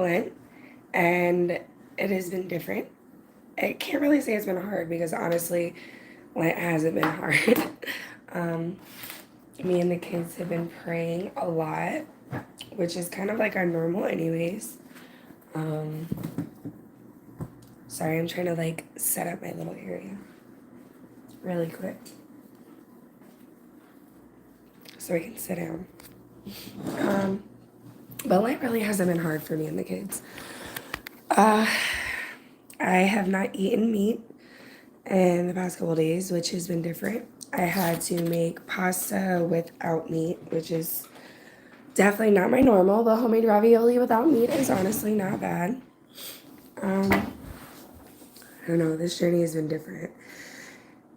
Lent, and it has been different. I can't really say it's been hard because honestly, Lent hasn't been hard. um, Me and the kids have been praying a lot, which is kind of like our normal, anyways. Um, Sorry, I'm trying to like set up my little area really quick so I can sit down. Um, but life really hasn't been hard for me and the kids. Uh, I have not eaten meat in the past couple days, which has been different. I had to make pasta without meat, which is definitely not my normal. The homemade ravioli without meat is honestly not bad. I don't know, this journey has been different.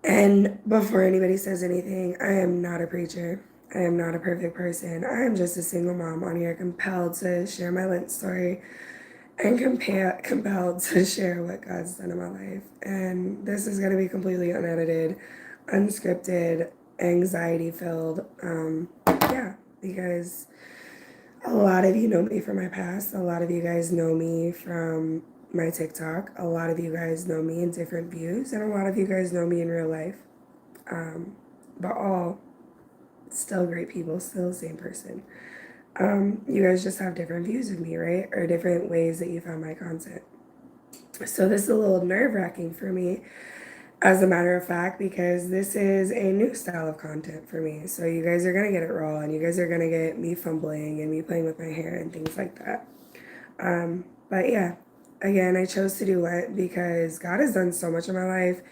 And before anybody says anything, I am not a preacher. I am not a perfect person. I am just a single mom on here compelled to share my Lent story and compelled to share what God's done in my life. And this is going to be completely unedited, unscripted, anxiety filled. Yeah, because a lot of you know me from my past. A lot of you guys know me from my TikTok. A lot of you guys know me in different views, and a lot of you guys know me in real life. But all still great people, still the same person. You guys just have different views of me, right? Or different ways that you found my content. So this is a little nerve wracking for me, as a matter of fact, because this is a new style of content for me. So you guys are gonna get it raw, and you guys are gonna get me fumbling and me playing with my hair and things like that. But yeah, again, I chose to do Lent because God has done so much in my life.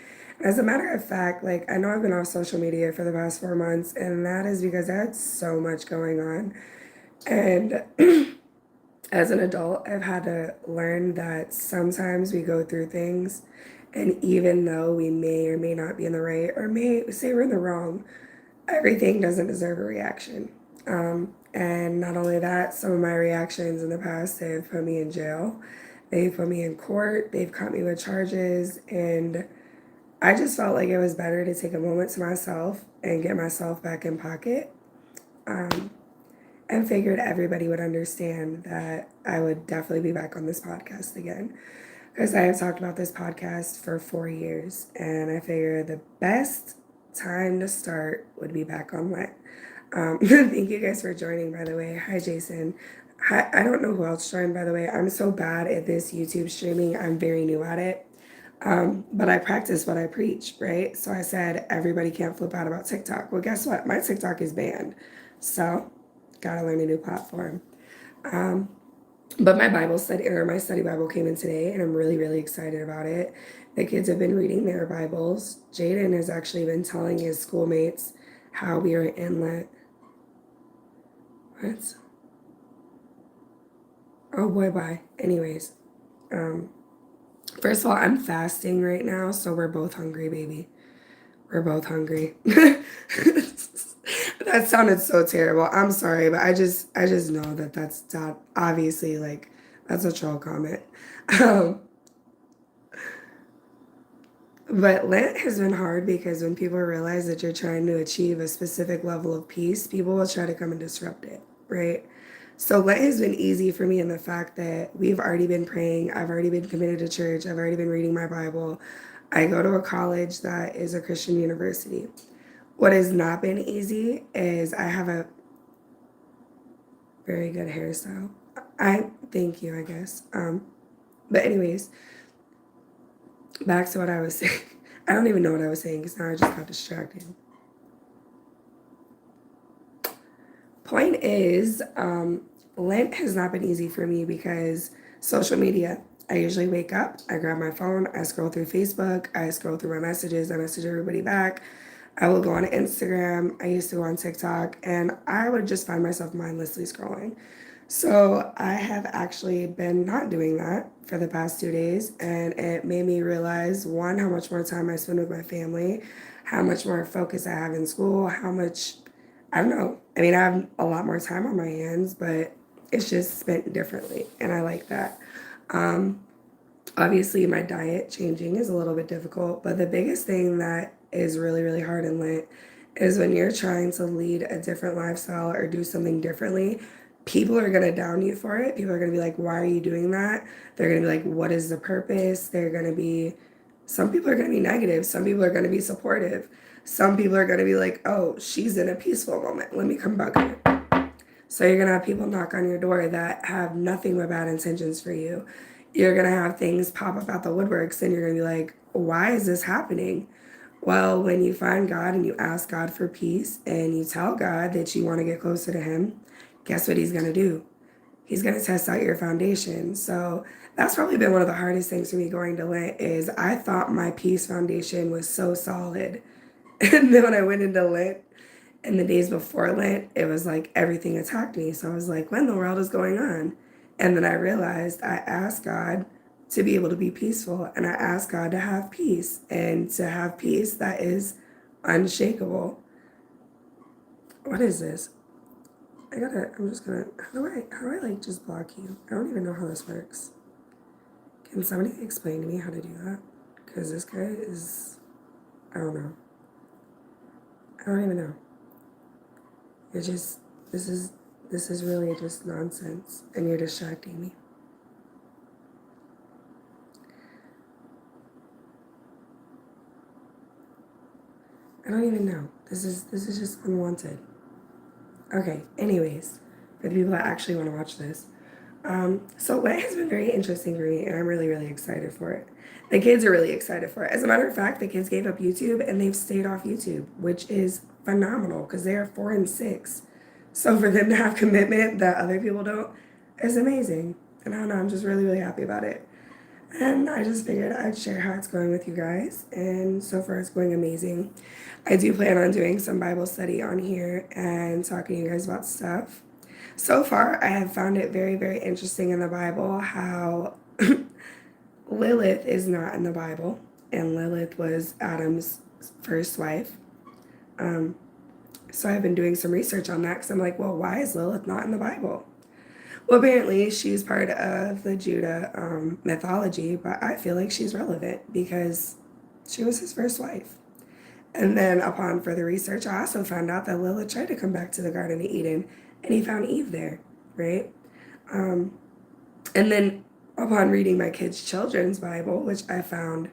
As a matter of fact, like I know I've been off social media for the past 4 months, and that is because I had so much going on. And as an adult, I've had to learn that sometimes we go through things, and even though we may or may not be in the right, or may say we're in the wrong, everything doesn't deserve a reaction. And not only that, some of my reactions in the past have put me in jail. They've put me in court. They've caught me with charges. And I just felt like it was better to take a moment to myself and get myself back in pocket. And figured everybody would understand that I would definitely be back on this podcast again. Because I have talked about this podcast for 4 years. And I figured the best time to start would be back on Lent. Thank you guys for joining, by the way. Hi, Jason. Hi, I don't know who else joined, by the way. I'm so bad at this YouTube streaming. I'm very new at it. But I practice what I preach, right? So I said, everybody can't flip out about TikTok. Well, guess what? My TikTok is banned. So, gotta learn a new platform. But my Bible study, or my study Bible came in today, and I'm really, really excited about it. The kids have been reading their Bibles. Jaden has actually been telling his schoolmates how we are in Lent. What? Oh boy, bye. Anyways, first of all, I'm fasting right now, so we're both hungry, baby. We're both hungry. That sounded so terrible. I'm sorry, but I just know that that's not obviously like that's a troll comment. Um, but Lent has been hard because when people realize that you're trying to achieve a specific level of peace, people will try to come and disrupt it, right? So Lent has been easy for me in the fact that we've already been praying. I've already been committed to church. I've already been reading my Bible. I go to a college that is a Christian university. What has not been easy is I have a very good hairstyle. I thank you, I guess. But anyways, back to what I was saying. I don't even know what I was saying because now I just got distracted. Point is, Lent has not been easy for me because social media. I usually wake up, I grab my phone, I scroll through Facebook, I scroll through my messages, I message everybody back. I will go on Instagram. I used to go on TikTok, and I would just find myself mindlessly scrolling. So I have actually been not doing that for the past 2 days, and it made me realize one, how much more time I spend with my family, how much more focus I have in school, how much I don't know. I mean, I have a lot more time on my hands, but it's just spent differently, and I like that. Obviously, my diet changing is a little bit difficult, but the biggest thing that is really, really hard in Lent is when you're trying to lead a different lifestyle or do something differently. people are going to down you for it. People are going to be like, why are you doing that? They're going to be like, what is the purpose? Some people are going to be negative. Some people are going to be supportive. Some people are going to be like, oh, she's in a peaceful moment. Let me come bug her. So you're going to have people knock on your door that have nothing but bad intentions for you. You're going to have things pop up out the woodworks and you're going to be like, why is this happening? Well, when you find God and you ask God for peace and you tell God that you want to get closer to Him, guess what He's going to do? He's going to test out your foundation. So that's probably been one of the hardest things for me going to Lent is I thought my peace foundation was so solid. And then when I went into Lent and the days before Lent, it was like everything attacked me. So I was like, what in the world is going on? And then I realized I asked God to be able to be peaceful, and I asked God to have peace, and to have peace that is unshakable. What is this? I'm just gonna, how do I like just block you? I don't even know how this works. Can somebody explain to me how to do that? Because this guy is, I don't know. I don't even know. It just, this is really just nonsense, and you're distracting me. I don't even know. This is just unwanted. Okay, anyways, for the people that actually want to watch this. So Lent has been very interesting for me, and I'm really, really excited for it. The kids are really excited for it. As a matter of fact, the kids gave up YouTube and they've stayed off YouTube, which is phenomenal because they are 4 and 6. So for them to have commitment that other people don't is amazing. And I don't know, I'm just really, really happy about it. And I just figured I'd share how it's going with you guys. And so far, it's going amazing. I do plan on doing some Bible study on here and talking to you guys about stuff. So far, I have found it very, very interesting in the Bible how Lilith is not in the Bible, and Lilith was Adam's first wife. So I've been doing some research on that because I'm like, well, why is Lilith not in the Bible? Well, apparently she's part of the Judah mythology, but I feel like she's relevant because she was his first wife. And then upon further research, I also found out that Lilith tried to come back to the Garden of Eden and he found Eve there, right? And then upon reading my kids' children's Bible, which I found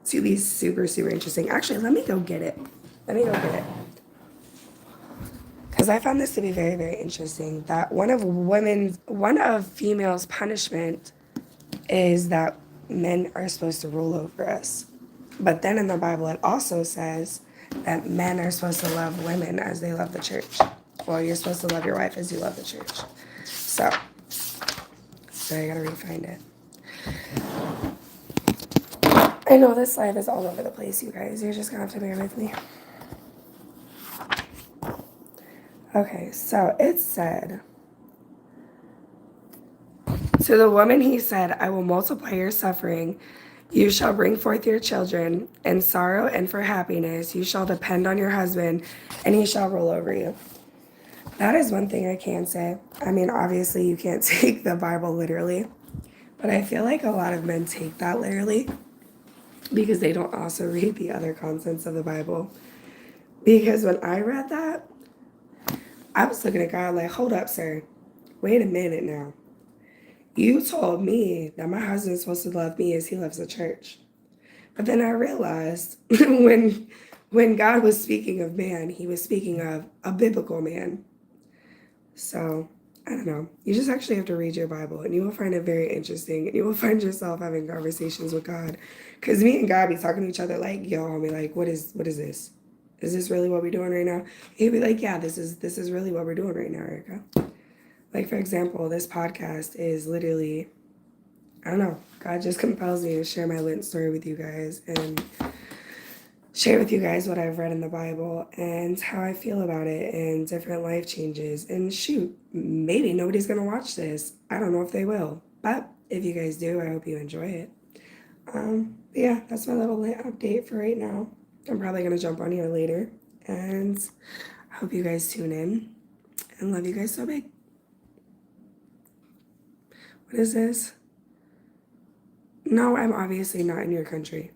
to be super, super interesting. Actually, let me go get it. Because I found this to be very, very interesting. That one of females' punishment is that men are supposed to rule over us. But then in the Bible, it also says that men are supposed to love women as they love the church. Well, you're supposed to love your wife as you love the church. So I gotta re-find it. I know this live is all over the place, you guys. You're just gonna have to bear with me. Okay, so it said, to the woman he said, I will multiply your suffering. You shall bring forth your children in sorrow, and for happiness you shall depend on your husband, and he shall rule over you. That is one thing I can say. I mean, obviously you can't take the Bible literally, but I feel like a lot of men take that literally because they don't also read the other contents of the Bible. Because when I read that, I was looking at God like, hold up, sir. Wait a minute now. You told me that my husband's supposed to love me as he loves the church. But then I realized when God was speaking of man, he was speaking of a biblical man. So, I don't know. You just actually have to read your Bible and you will find it very interesting. And you will find yourself having conversations with God. Because me and God be talking to each other like, yo, homie, like, what is this? Is this really what we're doing right now? He'd be like, yeah, this is really what we're doing right now, Erica. Like, for example, this podcast is literally, I don't know, God just compels me to share my Lent story with you guys and share with you guys what I've read in the Bible and how I feel about it and different life changes. And shoot, maybe nobody's going to watch this. I don't know if they will. But if you guys do, I hope you enjoy it. Yeah, that's my little Lent update for right now. I'm probably going to jump on here later. And I hope you guys tune in and love you guys so big. What is this? No, I'm obviously not in your country.